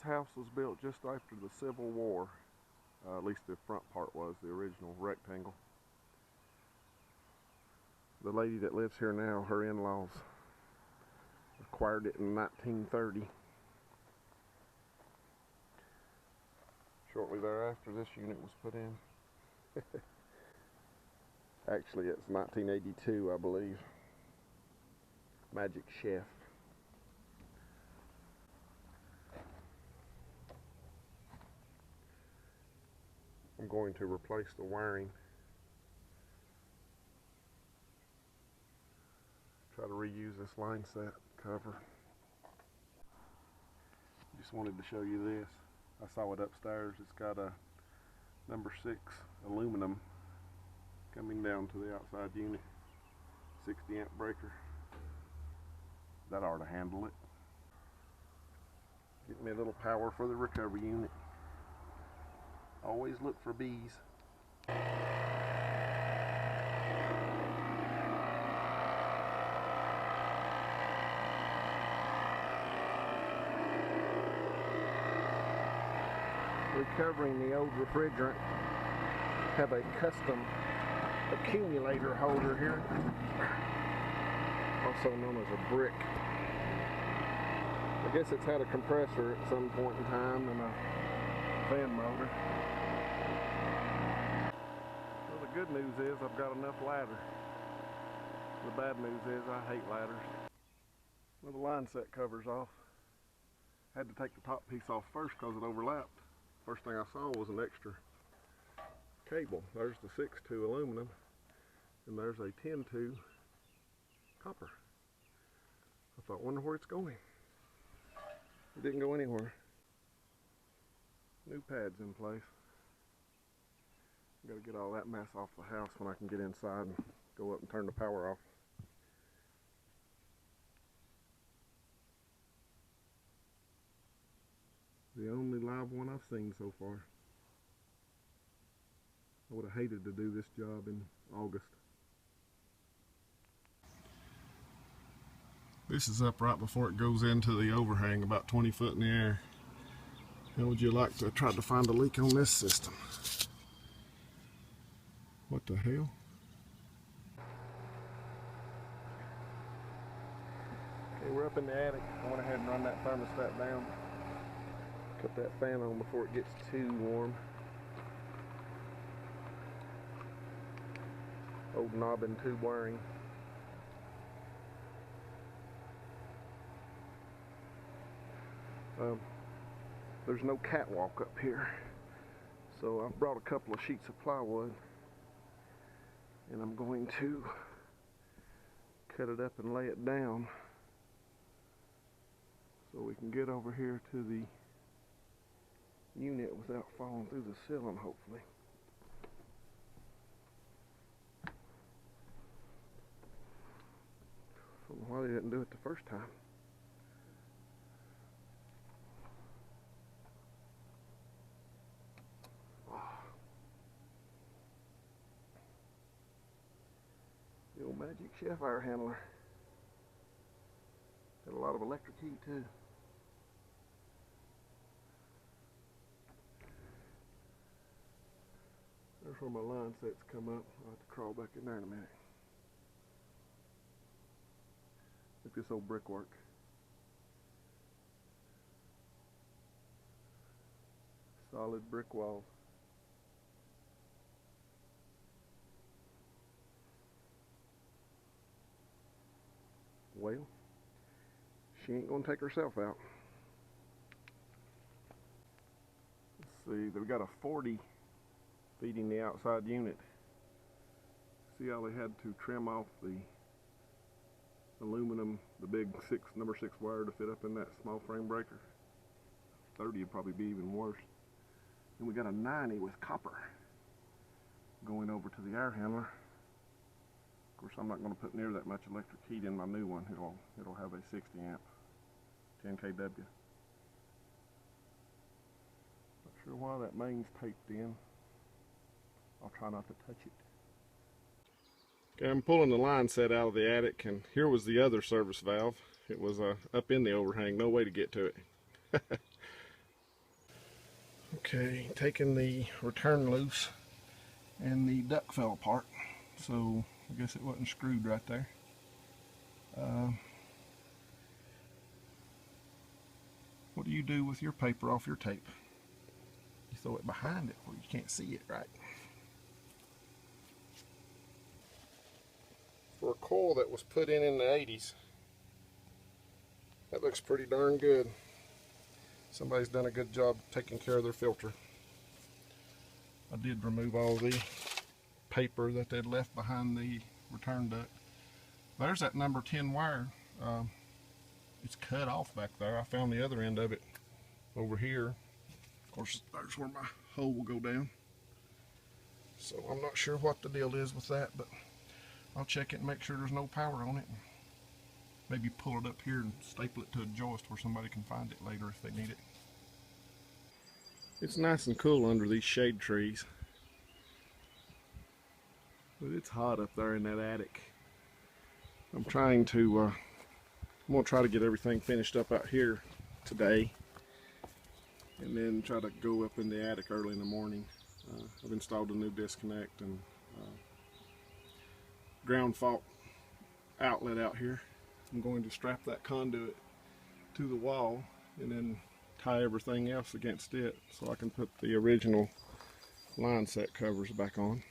house was built just after the Civil War. At least the front part was, the original rectangle. The lady that lives here now, her in-laws acquired it in 1930. Shortly thereafter, this unit was put in. Actually, it's 1982, I believe. Magic Chef. I'm going to replace the wiring. Try to reuse this line set cover. Just wanted to show you this. I saw it upstairs. It's got a number 6 aluminum coming down to the outside unit. 60 amp breaker. That ought to handle it. Get me a little power for the recovery unit. Always look for bees. Recovering the old refrigerant. Have a custom accumulator holder here, also known as a brick. I guess it's had a compressor at some point in time and a fan motor. Well, the good news is I've got enough ladder. The bad news is I hate ladders. Well, the line set cover's off. Had to take the top piece off first because it overlapped. First thing I saw was an extra cable. There's the 6-2 aluminum, and there's a 10-2 copper. I thought, wonder where it's going. It didn't go anywhere. New pads in place. Got to get all that mess off the house when I can get inside and go up and turn the power off. The only live one I've seen so far. I would have hated to do this job in August. This is up right before it goes into the overhang, about 20 foot in the air. How would you like to try to find a leak on this system? What the hell? Okay, we're up in the attic. I went ahead and run that thermostat down. Cut that fan on before it gets too warm. Old knob and tube wiring. There's no catwalk up here, so I've brought a couple of sheets of plywood and I'm going to cut it up and lay it down so we can get over here to the unit without falling through the ceiling, hopefully. I don't know why they didn't do it the first time. The old Magic Chef air handler. Got a lot of electric heat too. There's where my line sets come up. I'll have to crawl back in there in a minute. Look at this old brickwork. Solid brick walls. Well, she ain't gonna take herself out. Let's see, they've got a 40 feeding the outside unit. See how they had to trim off the aluminum, the big number 6 wire to fit up in that small frame breaker. 30 would probably be even worse. And we got a 90 with copper going over to the air handler. Of course, I'm not going to put near that much electric heat in my new one. It'll have a 60 amp 10 kW. Not sure why that main's taped in. I'll try not to touch it. Okay, I'm pulling the line set out of the attic, and here was the other service valve. It was up in the overhang, no way to get to it. Okay, taking the return loose and the duct fell apart, so I guess it wasn't screwed right there. What do you do with your paper off your tape? You throw it behind it where you can't see it, right? For a coil that was put in the 80s, that looks pretty darn good. Somebody's done a good job taking care of their filter. I did remove all the paper that they'd left behind the return duct. There's that number 10 wire. It's cut off back there. I found the other end of it over here. Of course, there's where my hole will go down. So I'm not sure what the deal is with that, but I'll check it and make sure there's no power on it. Maybe pull it up here and staple it to a joist where somebody can find it later if they need it. It's nice and cool under these shade trees, but it's hot up there in that attic. I'm going to try to get everything finished up out here today, and then try to go up in the attic early in the morning. I've installed a new disconnect and ground fault outlet out here. I'm going to strap that conduit to the wall and then tie everything else against it so I can put the original line set covers back on.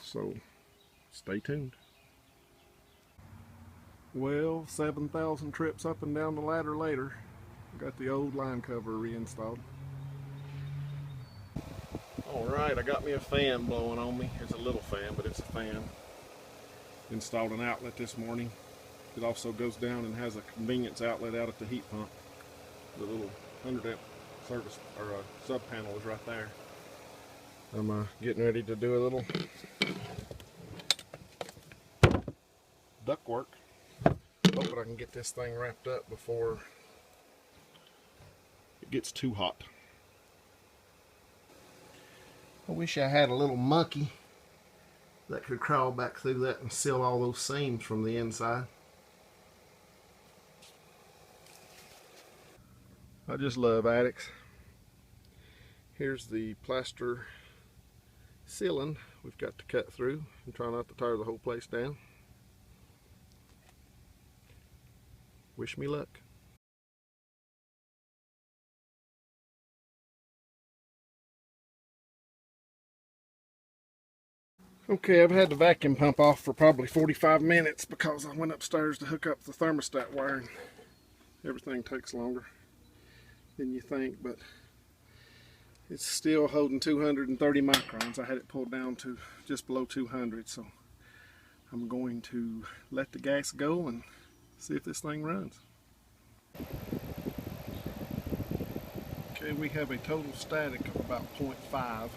So stay tuned. Well, 7,000 trips up and down the ladder later, got the old line cover reinstalled. Alright, I got me a fan blowing on me. It's a little fan, but it's a fan. Installed an outlet this morning. It also goes down and has a convenience outlet out at the heat pump. The little 100 amp service or sub panel is right there. I'm getting ready to do a little duct work. Hoping I can get this thing wrapped up before it gets too hot. I wish I had a little monkey that could crawl back through that and seal all those seams from the inside. I just love attics. Here's the plaster ceiling we've got to cut through and try not to tear the whole place down. Wish me luck. Okay, I've had the vacuum pump off for probably 45 minutes because I went upstairs to hook up the thermostat wire, and everything takes longer than you think, but it's still holding 230 microns. I had it pulled down to just below 200, so I'm going to let the gas go and see if this thing runs. Okay, we have a total static of about 0.5,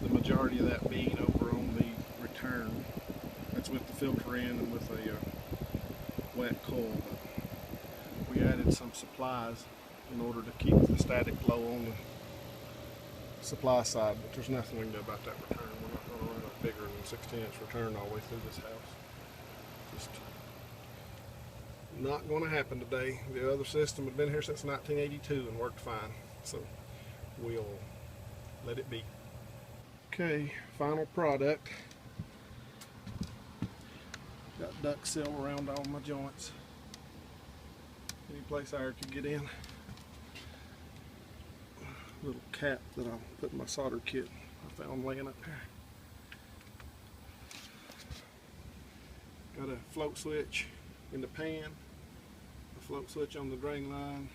the majority of that being over on the return. That's with the filter in and with a wet coil. But we added some supplies in order to keep the static low on the supply side, but there's nothing we can do about that return. We're not going to run a bigger than 16-inch return all the way through this house. Just not going to happen today. The other system had been here since 1982 and worked fine, so we'll let it be. Okay, final product. Got duct seal around all my joints. Any place air could get in. Little cap that I'll put in my solder kit I found laying up here. Got a float switch in the pan, a float switch on the drain line,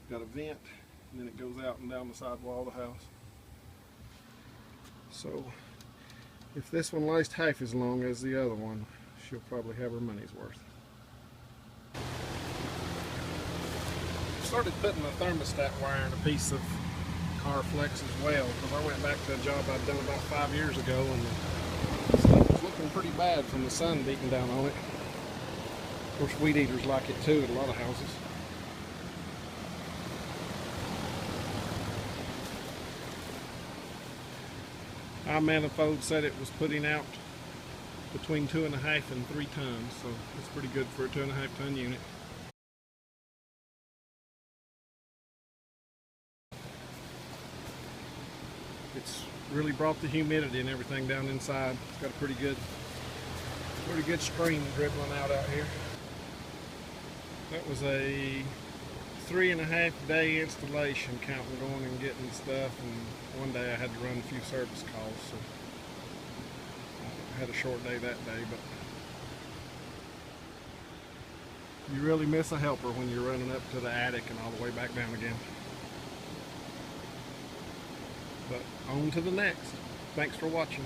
got a vent, and then it goes out and down the side wall of the house. So if this one lasts half as long as the other one, she'll probably have her money's worth. Started putting the thermostat wire in a piece of car flex as well, because I went back to a job I'd done about 5 years ago, and the stuff was looking pretty bad from the sun beating down on it. Of course, weed eaters like it too at a lot of houses. Our manifold said it was putting out between 2.5 and 3 tons, so it's pretty good for a 2.5 ton unit. It's really brought the humidity and everything down inside. It's got a pretty good stream dribbling out here. That was a 3.5 day installation, counting going and getting stuff, and one day I had to run a few service calls, so I had a short day that day. But you really miss a helper when you're running up to the attic and all the way back down again. But on to the next. Thanks for watching.